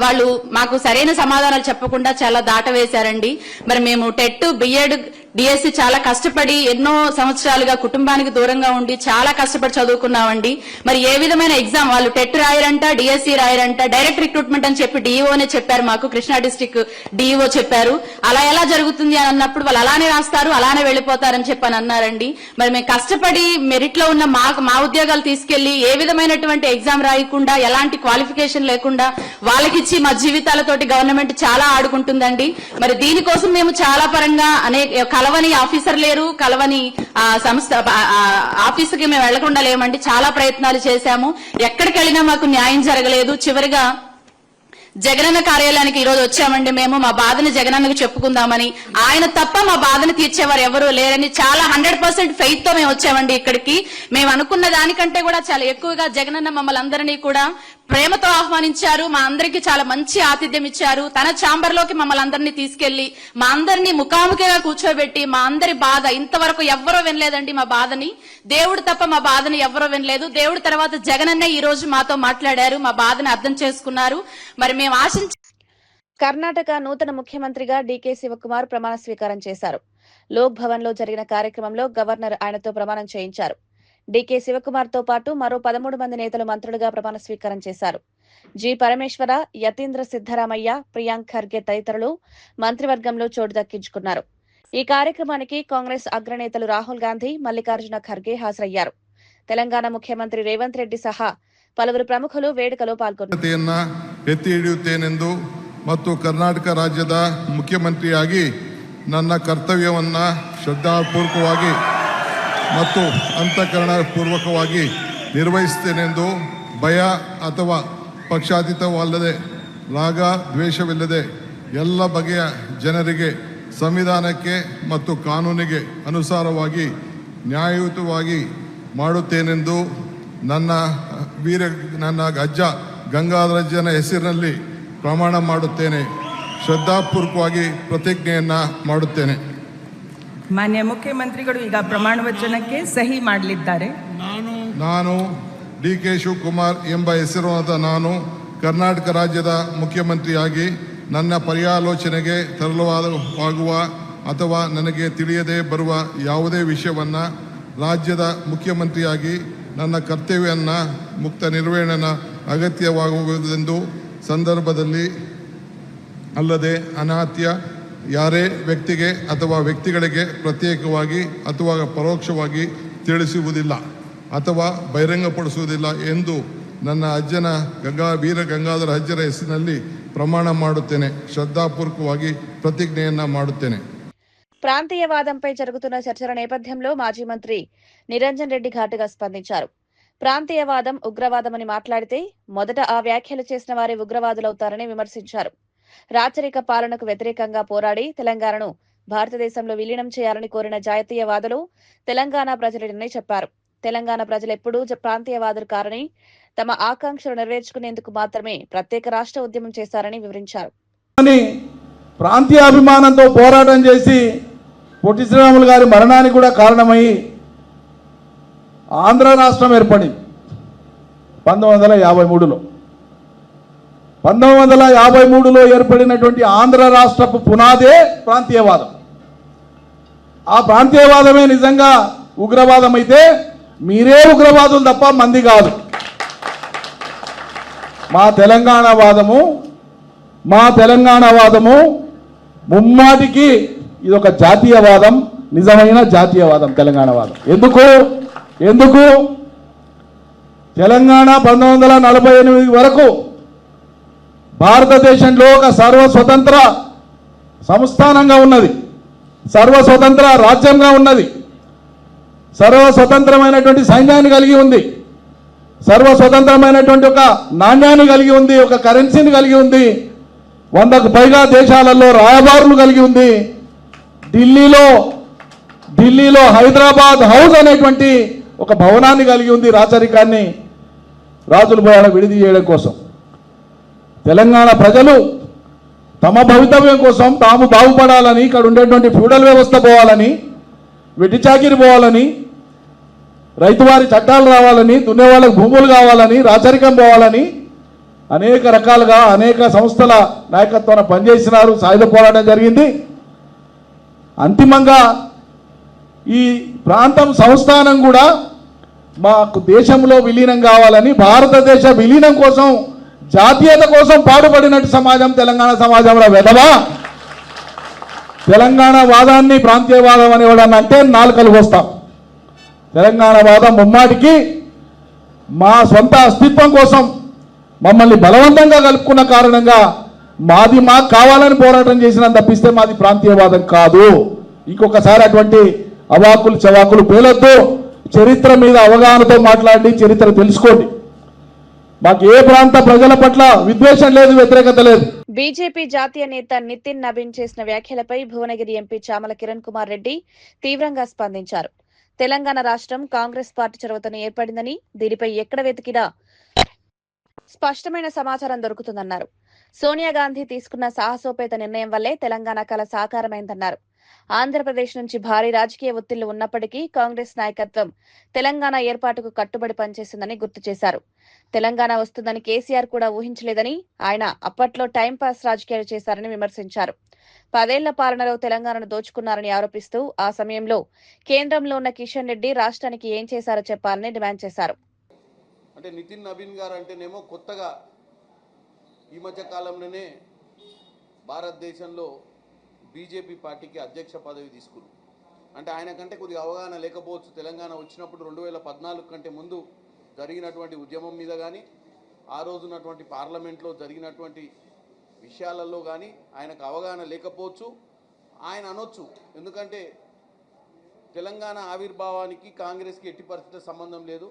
వాళ్ళు మాకు సరైన సమాధానాలు చెప్పకుండా చాలా దాటవేశారండి. మరి మేము టెట్, బిఎడ్, డిఎస్సి చాలా కష్టపడి ఎన్నో సంవత్సరాలుగా కుటుంబానికి దూరంగా ఉండి చాలా కష్టపడి చదువుకున్నామండి. మరి ఏ విధమైన ఎగ్జామ్ వాళ్ళు టెట్ రాయరంట, డిఎస్సి రాయరంట, డైరెక్ట్ రిక్రూట్మెంట్ అని చెప్పి డిఈఓనే చెప్పారు, మాకు కృష్ణా డిస్టిక్ డిఈఓ చెప్పారు. అలా ఎలా జరుగుతుంది అని అన్నప్పుడు వాళ్ళు అలానే రాస్తారు, అలానే వెళ్లిపోతారని చెప్పి అని అన్నారండి. మరి మేము కష్టపడి మెరిట్ లో ఉన్న మా ఉద్యోగాలు తీసుకెళ్లి ఏ విధమైనటువంటి ఎగ్జామ్ రాయకుండా, ఎలాంటి క్వాలిఫికేషన్ లేకుండా వాళ్ళకిచ్చి మా జీవితాలతోటి గవర్నమెంట్ చాలా ఆడుకుంటుందండి. మరి దీనికోసం మేము చాలా పరంగా కలవని ఆఫీసర్ లేరు, కలవని సంస్థ ఆఫీసుకి మేము వెళ్లకుండా లేమండి. చాలా ప్రయత్నాలు చేశాము, ఎక్కడికి వెళ్ళినా మాకు న్యాయం జరగలేదు. చివరిగా జగనన్న కార్యాలయానికి ఈ రోజు వచ్చామండి. మేము మా బాధని జగనన్నకు చెప్పుకుందామని, ఆయన తప్ప మా బాధను తీర్చేవారు ఎవరూ లేరని చాలా 100% ఫెయిత్ తో మేము వచ్చామండి ఇక్కడికి. మేము అనుకున్న దానికంటే కూడా చాలా ఎక్కువగా జగనన్న మమ్మల్ని అందరినీ కూడా ప్రేమతో ఆహ్వానించారు. మా అందరికీ చాలా మంచి ఆతిథ్యం ఇచ్చారు. తన ఛాంబర్ లోకి మమ్మల్ని అందరినీ తీసుకెళ్లి మా అందరినీ ముఖాముఖిగా కూర్చోబెట్టి మా అందరి బాధ ఇంతవరకు ఎవ్వరూ వినలేదండి. మా బాధని దేవుడు తప్ప మా బాధని ఎవ్వరూ వినలేదు. దేవుడి తర్వాత జగనన్నే ఈ రోజు మాతో మాట్లాడారు, మా బాధని అర్థం చేసుకున్నారు. మరి మేము కర్ణాటక నూతన ముఖ్యమంత్రిగా డీకే శివకుమార్ ప్రమాణ స్వీకారం చేశారు. లోక్ భవన్ లో జరిగిన కార్యక్రమంలో గవర్నర్ ఆయనతో ప్రమాణం చేయించారు. డీకే శివకుమార్ తో పాటు మరో 13 మంది నేతలు మంత్రులుగా ప్రమాణ స్వీకారం చేశారు. జి పరమేశ్వర, యతీంద్ర సిద్దరామయ్య, ప్రియాంక్ ఖర్గే తదితరులు మంత్రివర్గంలో చోటు దక్కించుకున్నారు. ఈ కార్యక్రమానికి కాంగ్రెస్ అగ్రనేతలు రాహుల్ గాంధీ, మల్లికార్జున ఖర్గే హాజరయ్యారు. తెలంగాణ ముఖ్యమంత్రి రేవంత్ రెడ్డి సహా పలువురు ప్రముఖులు వేడుకలో పాల్గొన్నారు. ಎತ್ತಿ ಹಿಡಿಯುತ್ತೇನೆಂದು ಮತ್ತು ಕರ್ನಾಟಕ ರಾಜ್ಯದ ಮುಖ್ಯಮಂತ್ರಿಯಾಗಿ ನನ್ನ ಕರ್ತವ್ಯವನ್ನು ಶ್ರದ್ಧಾಪೂರ್ವಕವಾಗಿ ಮತ್ತು ಅಂತಃಕರಣಪೂರ್ವಕವಾಗಿ ನಿರ್ವಹಿಸುತ್ತೇನೆಂದು ಭಯ ಅಥವಾ ಪಕ್ಷಾತೀತವಲ್ಲದೆ ರಾಗ ದ್ವೇಷವಿಲ್ಲದೆ ಎಲ್ಲ ಬಗೆಯ ಜನರಿಗೆ ಸಂವಿಧಾನಕ್ಕೆ ಮತ್ತು ಕಾನೂನಿಗೆ ಅನುಸಾರವಾಗಿ ನ್ಯಾಯಯುತವಾಗಿ ಮಾಡುತ್ತೇನೆಂದು ನನ್ನ ಅಜ್ಜ ಗಂಗಾಧರಜ್ಜನ ಹೆಸರಿನಲ್ಲಿ ಪ್ರಮಾಣ ಮಾಡುತ್ತೇನೆ. ಶ್ರದ್ಧಾಪೂರ್ವಕವಾಗಿ ಪ್ರತಿಜ್ಞೆಯನ್ನು ಮಾಡುತ್ತೇನೆ. ಮಾನ್ಯ ಮುಖ್ಯಮಂತ್ರಿಗಳು ಈಗ ಪ್ರಮಾಣ ವಚನಕ್ಕೆ ಸಹಿ ಮಾಡಲಿದ್ದಾರೆ. ನಾನು ಡಿ.ಕೆ. ಶಿವಕುಮಾರ್ ಎಂಬ ಹೆಸರಾದ ನಾನು ಕರ್ನಾಟಕ ರಾಜ್ಯದ ಮುಖ್ಯಮಂತ್ರಿಯಾಗಿ ನನ್ನ ಪರ್ಯಾಲೋಚನೆಗೆ ತರಲಾಗುವ ಅಥವಾ ನನಗೆ ತಿಳಿಯದೇ ಬರುವ ಯಾವುದೇ ವಿಷಯವನ್ನು ರಾಜ್ಯದ ಮುಖ್ಯಮಂತ್ರಿಯಾಗಿ ನನ್ನ ಕರ್ತವ್ಯವನ್ನು ಮುಕ್ತ ನಿರ್ವಹಣೆ ಅಗತ್ಯವಾಗುವುದೆಂದು ಸಂದರ್ಭದಲ್ಲಿ ಅಲ್ಲದೆ ಅನಾತ್ಯ ಯಾರೇ ವ್ಯಕ್ತಿಗೆ ಅಥವಾ ವ್ಯಕ್ತಿಗಳಿಗೆ ಪ್ರತ್ಯೇಕವಾಗಿ ಅಥವಾ ಪರೋಕ್ಷವಾಗಿ ತಿಳಿಸುವುದಿಲ್ಲ ಅಥವಾ ಬಹಿರಂಗಪಡಿಸುವುದಿಲ್ಲ ಎಂದು ನನ್ನ ಅಜ್ಜನ ವೀರ ಗಂಗಾಧರ ಅಜ್ಜರ ಹೆಸರಿನಲ್ಲಿ ಪ್ರಮಾಣ ಮಾಡುತ್ತೇನೆ. ಶ್ರದ್ಧಾಪೂರ್ವಕವಾಗಿ ಪ್ರತಿಜ್ಞೆಯನ್ನ ಮಾಡುತ್ತೇನೆ. ప్రాంతీయవాదంపై జరుగుతున్న చర్చల నేపథ్యంలో మాజీ మంత్రి నిరంజన్ రెడ్డి ఘాటుగా స్పందించారు. ప్రాంతీయవాదం ఉగ్రవాదమని మాట్లాడితే మొదట ఆ వ్యాఖ్యలు చేసిన వారే ఉగ్రవాదులవుతారని విమర్శించారు. రాచరిక పాలనకు వ్యతిరేకంగా పోరాడి తెలంగాణను భారతదేశంలో విలీనం చేయాలని కోరిన జాతీయవాదులు తెలంగాణ ప్రజలేనని చెప్పారు. తెలంగాణ ప్రజలెప్పుడూ ప్రాంతీయవాదులు కారని, తమ ఆకాంక్షలు నెరవేర్చుకునేందుకు మాత్రమే ప్రత్యేక రాష్ట్ర ఉద్యమం చేశారని వివరించారు. ప్రాంతీయ అభిమానంతో పోరాటం చేసి పొట్టి శ్రీరాములు గారి మరణానికి కూడా కారణమై ఆంధ్ర రాష్ట్రం ఏర్పడింది 1953లో. 1953లో ఏర్పడినటువంటి ఆంధ్ర రాష్ట్రపు పునాదే ప్రాంతీయవాదం. ఆ ప్రాంతీయవాదమే నిజంగా ఉగ్రవాదం అయితే మీరే ఉగ్రవాదులు తప్ప మంది కాదు. మా తెలంగాణ వాదము ముమ్మాటికి ఇది ఒక జాతీయవాదం, నిజమైన జాతీయవాదం తెలంగాణ వాదం. ఎందుకు తెలంగాణ 1948 వరకు భారతదేశంలో ఒక సర్వస్వతంత్ర సంస్థానంగా ఉన్నది, సర్వస్వతంత్ర రాజ్యంగా ఉన్నది, సర్వస్వతంత్రమైనటువంటి సైన్యాన్ని కలిగి ఉంది, సర్వస్వతంత్రమైనటువంటి ఒక నాణ్యాన్ని కలిగి ఉంది, ఒక కరెన్సీని కలిగి ఉంది, 100కు పైగా దేశాలలో రాయబారులు కలిగి ఉంది. ఢిల్లీలో హైదరాబాద్ హౌస్ అనేటువంటి ఒక భవనాన్ని కలిగి ఉంది. రాచరికాన్ని రాజుల భయాన్ని విడిది చేయడం కోసం తెలంగాణ ప్రజలు తమ భవితవ్యం కోసం తాము బాగుపడాలని, ఇక్కడ ఉండేటువంటి ఫ్యూడల్ వ్యవస్థ పోవాలని, వెట్టి చాకిరి పోవాలని, రైతువారి చట్టాలు రావాలని, దున్నేవాళ్ళకు భూములు కావాలని, రాచరికం పోవాలని అనేక రకాలుగా అనేక సంస్థల నాయకత్వాన పనిచేసినారు. సాయుధ పోరాటం జరిగింది. అంతిమంగా ఈ ప్రాంతం సంస్థానం కూడా మాకు దేశంలో విలీనం కావాలని, భారతదేశ విలీనం కోసం, జాతీయత కోసం పాటుపడినట్టు సమాజం తెలంగాణ సమాజంలో వెధవా తెలంగాణ వాదాన్ని ప్రాంతీయవాదం అనేవాడని అంటే నాలుకలు వస్తాం. తెలంగాణ వాదం ముమ్మాటికి మా సొంత అస్తిత్వం కోసం మమ్మల్ని బలవంతంగా కలుపుకున్న కారణంగా మాకు కావాలని పోరాటం చేసిన తప్పిస్తే మాది ప్రాంతీయవాదం కాదు. ఇంకొకసారి అటువంటి అవాకులు చవాకులు పేలొద్దు. చరిత్ర మీద అవగాహనతో మాట్లాడి చరిత్ర తెలుసుకోండి. మాకు ఏ ప్రాంత ప్రజల పట్ల విద్వేషం లేదు, వ్యతిరేకత లేదు. బీజేపీ జాతీయ నేత నితిన్ నబీన్ చేసిన వ్యాఖ్యలపై భువనగిరి ఎంపీ చామల కిరణ్ కుమార్ రెడ్డి తీవ్రంగా స్పందించారు. తెలంగాణ రాష్ట్రం కాంగ్రెస్ పార్టీ చొరవతోనే ఏర్పడిందని, దీనిపై ఎక్కడ వెతికినా స్పష్టమైన సమాచారం దొరుకుతుందన్నారు. సోనియా గాంధీ తీసుకున్న సాహసోపేత నిర్ణయం వల్లే తెలంగాణ కల సాకారమైందన్నారు. ఆంధ్రప్రదేశ్ నుంచి భారీ రాజకీయ ఒత్తిళ్లు ఉన్నప్పటికీ కాంగ్రెస్ నాయకత్వం తెలంగాణ ఏర్పాటుకు కట్టుబడి పనిచేసిందని గుర్తు చేశారు. తెలంగాణ వస్తుందని కేసీఆర్ కూడా ఊహించలేదని, ఆయన అప్పట్లో టైంపాస్ రాజకీయాలు చేశారని విమర్శించారు. 10 ఏళ్ల పాలనలో తెలంగాణను దోచుకున్నారని ఆరోపిస్తూ ఆ సమయంలో కేంద్రంలో ఉన్న కిషన్ రెడ్డి రాష్ట్రానికి ఏం చేశారో చెప్పాలని డిమాండ్ చేశారు. అంటే నితిన్ నబీన్ గారు అంటేనేమో కొత్తగా ఈ మధ్య కాలంలోనే భారతదేశంలో బీజేపీ పార్టీకి అధ్యక్ష పదవి తీసుకున్నారు. అంటే ఆయన కంటే కొద్దిగా అవగాహన లేకపోవచ్చు. తెలంగాణ వచ్చినప్పుడు 2014 కంటే ముందు జరిగినటువంటి ఉద్యమం మీద కానీ, ఆ రోజున్నటువంటి పార్లమెంట్లో జరిగినటువంటి విషయాలలో కానీ ఆయనకు అవగాహన లేకపోవచ్చు. ఆయన అనొచ్చు, ఎందుకంటే తెలంగాణ ఆవిర్భావానికి కాంగ్రెస్కి ఎట్టి పరిస్థితుల్లో సంబంధం లేదు.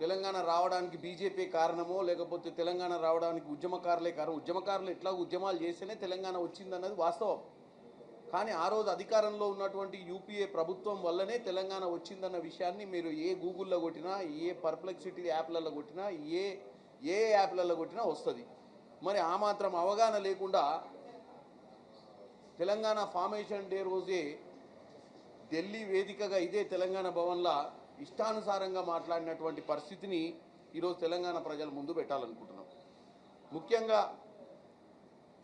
తెలంగాణ రావడానికి బీజేపీ కారణమో లేకపోతే తెలంగాణ రావడానికి ఉద్యమకారులే కారణం. ఉద్యమకారులు ఎట్లా ఉద్యమాలు చేస్తేనే తెలంగాణ వచ్చిందన్నది వాస్తవం. కానీ ఆ రోజు అధికారంలో ఉన్నటువంటి యూపీఏ ప్రభుత్వం వల్లనే తెలంగాణ వచ్చిందన్న విషయాన్ని మీరు ఏ గూగుల్లో కొట్టినా, ఏ పర్ప్లెక్సిటీ యాప్లలో కొట్టినా, ఏ యాప్లలో కొట్టినా వస్తుంది. మరి ఆ మాత్రం అవగాహన లేకుండా తెలంగాణ ఫార్మేషన్ డే రోజే ఢిల్లీ వేదికగా ఇదే తెలంగాణ భవన్లో ఇష్టానుసారంగా మాట్లాడినటువంటి పరిస్థితిని ఈరోజు తెలంగాణ ప్రజల ముందు పెట్టాలనుకుంటున్నాం. ముఖ్యంగా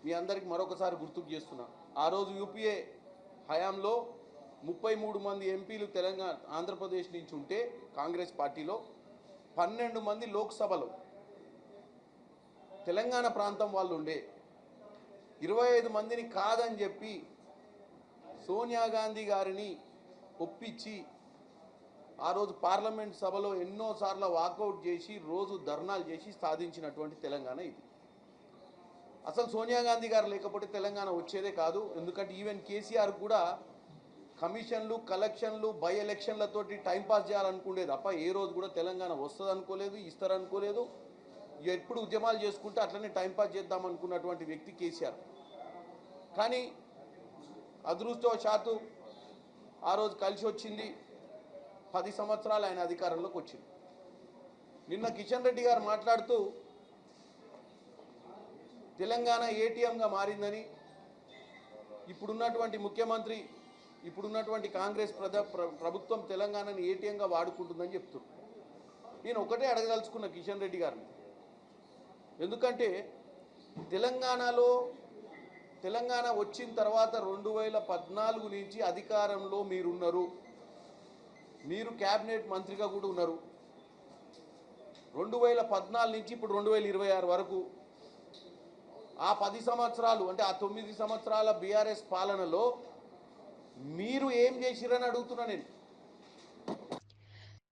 మీ అందరికీ మరొకసారి గుర్తుకు చేస్తున్నా, ఆ రోజు యూపీఏ హయాంలో 33 మంది ఎంపీలు తెలంగాణ ఆంధ్రప్రదేశ్ నుంచి ఉంటే కాంగ్రెస్ పార్టీలో 12 మంది లోక్సభలో తెలంగాణ ప్రాంతం వాళ్ళు ఉండే. 25 మందిని కాదని చెప్పి సోనియా గాంధీ గారిని ఒప్పించి ఆ రోజు పార్లమెంట్ సభలో ఎన్నోసార్లు వాకౌట్ చేసి రోజు ధర్నాలు చేసి సాధించినటువంటి తెలంగాణ ఇది. అసలు సోనియా గాంధీ గారు లేకపోతే తెలంగాణ వచ్చేదే కాదు. ఎందుకంటే ఈవెన్ కేసీఆర్ కూడా కమిషన్లు, కలెక్షన్లు, బై ఎలక్షన్లతోటి టైంపాస్ చేయాలనుకునేది తప్ప ఏ రోజు కూడా తెలంగాణ వస్తుంది అనుకోలేదు, ఇస్తారనుకోలేదు. ఎప్పుడు ఉద్యమాలు చేసుకుంటే అట్లనే టైంపాస్ చేద్దాం అనుకున్నటువంటి వ్యక్తి కేసీఆర్. కానీ అదృష్టవశాత్తు ఆ రోజు కలిసి వచ్చింది. 10 సంవత్సరాలు ఆయన అధికారంలోకి వచ్చింది. నిన్న కిషన్ రెడ్డి గారు మాట్లాడుతూ తెలంగాణ ఏటీఎంగా మారిందని, ఇప్పుడున్నటువంటి ముఖ్యమంత్రి, ఇప్పుడున్నటువంటి కాంగ్రెస్ ప్రభుత్వం తెలంగాణని ఏటీఎంగా వాడుకుంటుందని చెప్తున్నారు. నేను ఒకటే అడగదలుచుకున్న కిషన్ రెడ్డి గారిని, ఎందుకంటే తెలంగాణ వచ్చిన తర్వాత 2014 నుంచి అధికారంలో మీరున్నారు, మీరు క్యాబినెట్ మంత్రిగా కూడా ఉన్నారు. 2014 నుంచి ఇప్పుడు 2026 వరకు ఆ 10 సంవత్సరాలు అంటే ఆ 9 సంవత్సరాల బీఆర్ఎస్ పాలనలో మీరు ఏం చేసిరని అడుగుతున్నా నేను.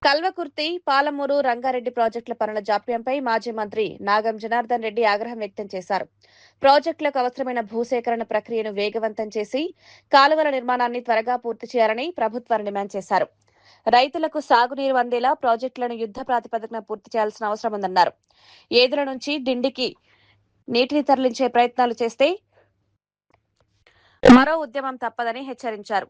కల్వకుర్తి, పాలమూరు, రంగారెడ్డి ప్రాజెక్టుల పనుల జాప్యంపై మాజీ మంత్రి నాగం జనార్దన్ రెడ్డి ఆగ్రహం వ్యక్తం చేశారు. ప్రాజెక్టులకు అవసరమైన భూసేకరణ ప్రక్రియను వేగవంతం చేసి కాలువల నిర్మాణాన్ని త్వరగా పూర్తి చేయాలని ప్రభుత్వాన్ని డిమాండ్ చేశారు. రైతులకు సాగునీరు అందేలా ప్రాజెక్టులను యుద్ధ ప్రాతిపదికన పూర్తి చేయాల్సిన అవసరం ఉందన్నారు. ఏదుల నుంచి డిండికి నీటిని తరలించే ప్రయత్నాలు చేస్తే మరో ఉద్యమం తప్పదని హెచ్చరించారు.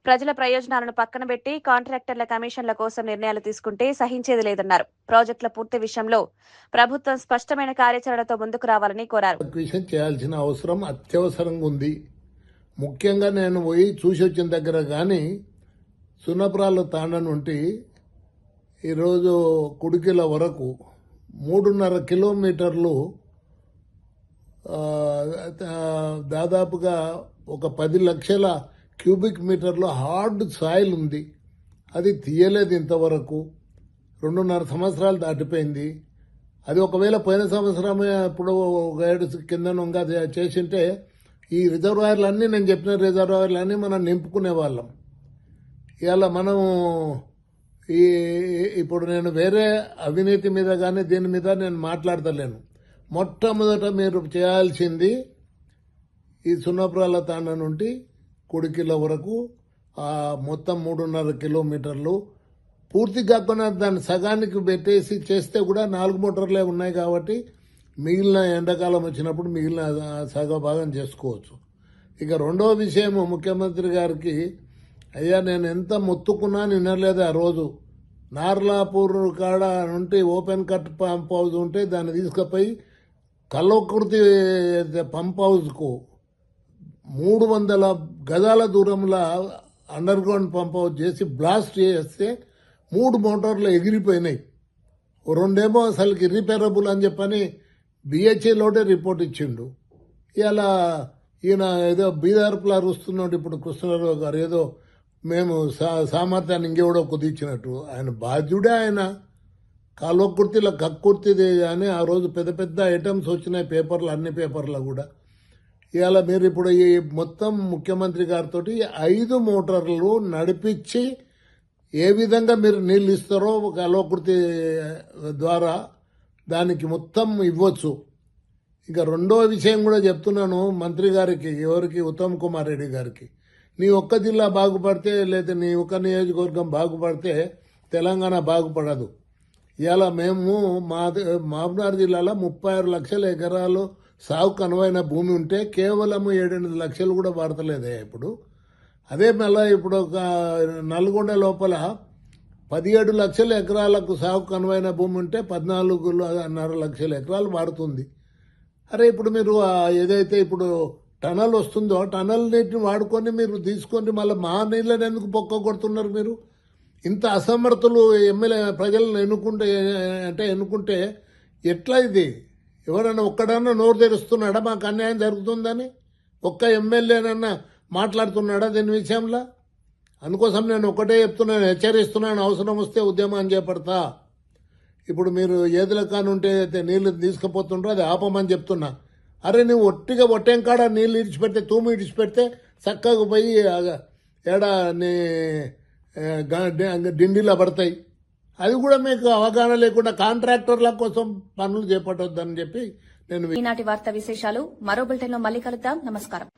ప్రజల ప్రయోజనాలను పక్కన పెట్టి కాంట్రాక్టర్ల కమిషన్ల కోసం నిర్ణయాలు తీసుకుంటే సహించేది లేదన్నారు. ప్రాజెక్టుల పూర్తి విషయంలో ప్రభుత్వం స్పష్టమైన కార్యాచరణతో ముందుకు రావాలని కోరారు. చేయాల్సిన అవసరం అత్యవసరంగా ఉంది. ముఖ్యంగా నేను పోయి చూసి వచ్చిన దగ్గర కానీ సున్నపురాలు తాండ నుండి ఈరోజు కుడికిల వరకు 3.5 కిలోమీటర్లు దాదాపుగా ఒక 10 లక్షల క్యూబిక్ మీటర్లు హార్డ్ సాయిల్ ఉంది. అది తీయలేదు ఇంతవరకు. 2.5 సంవత్సరాలు దాటిపోయింది. అది ఒకవేళ పోయిన సంవత్సరమే ఇప్పుడు 7 కిందనుగా చేసింటే ఈ రిజర్వాయర్లన్నీ, నేను చెప్పిన రిజర్వాయర్లన్నీ మనం నింపుకునే వాళ్ళం. ఇవాళ మనం ఇప్పుడు నేను వేరే అవినీతి మీద కానీ దీని మీద నేను మాట్లాడతలేను. మొట్టమొదట మీరు చేయాల్సింది ఈ సున్నపురాల తాండ నుండి కుడికిల వరకు మొత్తం 3.5 కిలోమీటర్లు పూర్తి కాకుండా దాన్ని సగానికి పెట్టేసి చేస్తే కూడా 4 మోటార్లే ఉన్నాయి కాబట్టి మిగిలిన ఎండాకాలం వచ్చినప్పుడు మిగిలిన సగభాగం చేసుకోవచ్చు. ఇక రెండవ విషయం, ముఖ్యమంత్రి గారికి అయ్యా నేను ఎంత మొత్తుకున్నా నిన్నలేదు. ఆ రోజు నార్లాపూర్ కాడ నుండి ఓపెన్ కట్ పంప్ హౌస్ ఉంటే దాన్ని తీసుకుపోయి కల్వకుర్తి పంప్ హౌస్కు 300 గజాల దూరంలో అండర్ గ్రౌండ్ పంప్ హౌస్ చేసి బ్లాస్ట్ చేస్తే 3 మోటార్లు ఎగిరిపోయినాయి. 2 అసలుకి ఇర్రిపేరబుల్ అని చెప్పని బిహెచ్ఏలోనే రిపోర్ట్ ఇచ్చిండు. ఇలా ఈయన ఏదో బీదార్పులా రుస్తున్నాడు ఇప్పుడు కృష్ణారావు గారు, ఏదో మేము సామర్థ్యాన్ని ఇంకెవడో కుదిర్చినట్టు. ఆయన బాధ్యుడే. ఆయన కల్వకుర్తిలో కక్కుర్తిదే అని ఆ రోజు పెద్ద పెద్ద ఐటమ్స్ వచ్చినాయి పేపర్లు, అన్ని పేపర్లో కూడా. ఇవాళ మీరు ఇప్పుడు ఈ మొత్తం ముఖ్యమంత్రి గారితో 5 మోటార్లు నడిపించి ఏ విధంగా మీరు నీళ్ళు ఇస్తారో కల్వకుర్తి ద్వారా దానికి మొత్తం ఇవ్వచ్చు. ఇక రెండో విషయం కూడా చెప్తున్నాను మంత్రి గారికి, ఎవరికి, ఉత్తమ్ కుమార్ రెడ్డి గారికి. నీ ఒక్క జిల్లా బాగుపడితే లేదా నీ ఒక్క నియోజకవర్గం బాగుపడితే తెలంగాణ బాగుపడదు. ఇలా మేము మహబూబ్నగర్ జిల్లాలో 36 లక్షల ఎకరాలు సాగుకు అనువైన భూమి ఉంటే కేవలం 7-8 లక్షలు కూడా వాడతలేదే ఇప్పుడు. అదే మళ్ళీ ఇప్పుడు ఒక నల్గొండ లోపల 17 లక్షల ఎకరాలకు సాగుకు అనువైన భూమి ఉంటే 14.5 లక్షల ఎకరాలు వాడుతుంది. అరే ఇప్పుడు మీరు ఏదైతే ఇప్పుడు టనల్ వస్తుందో టనల్ నీటిని వాడుకొని మీరు తీసుకొని మళ్ళీ మా నీళ్ళని ఎందుకు పొక్క కొడుతున్నారు మీరు? ఇంత అసమర్థులు ఎమ్మెల్యే ప్రజలను ఎన్నుకుంటే ఎట్లా ఇది? ఎవరైనా ఒక్కడన్నా నోరు తెరుస్తున్నాడా మాకు అన్యాయం జరుగుతుందని? ఒక్క ఎమ్మెల్యేనన్నా మాట్లాడుతున్నాడా దీని విషయంలో? అందుకోసం నేను ఒకటే చెప్తున్నాను, హెచ్చరిస్తున్నాను, అవసరం వస్తే ఉద్యమం చేపడతా. ఇప్పుడు మీరు ఏదుల కానుంటే నీళ్లు తీసుకుపోతుండ్రో అది ఆపమని చెప్తున్నా. అరే నువ్వు ఒట్టేం కాడ నీళ్ళు ఇడిచిపెడితే తూము ఇడిచిపెడితే చక్కగా పోయి ఏడా నీ డిండిలో పడతాయి. అది కూడా మీకు అవగాహన లేకుండా కాంట్రాక్టర్ల కోసం పనులు చేపట్టొద్దని చెప్పి నేను ఈనాటి వార్తా విశేషాలు మరో బులెటిన్లో మళ్ళీ కలుద్దాం. నమస్కారం.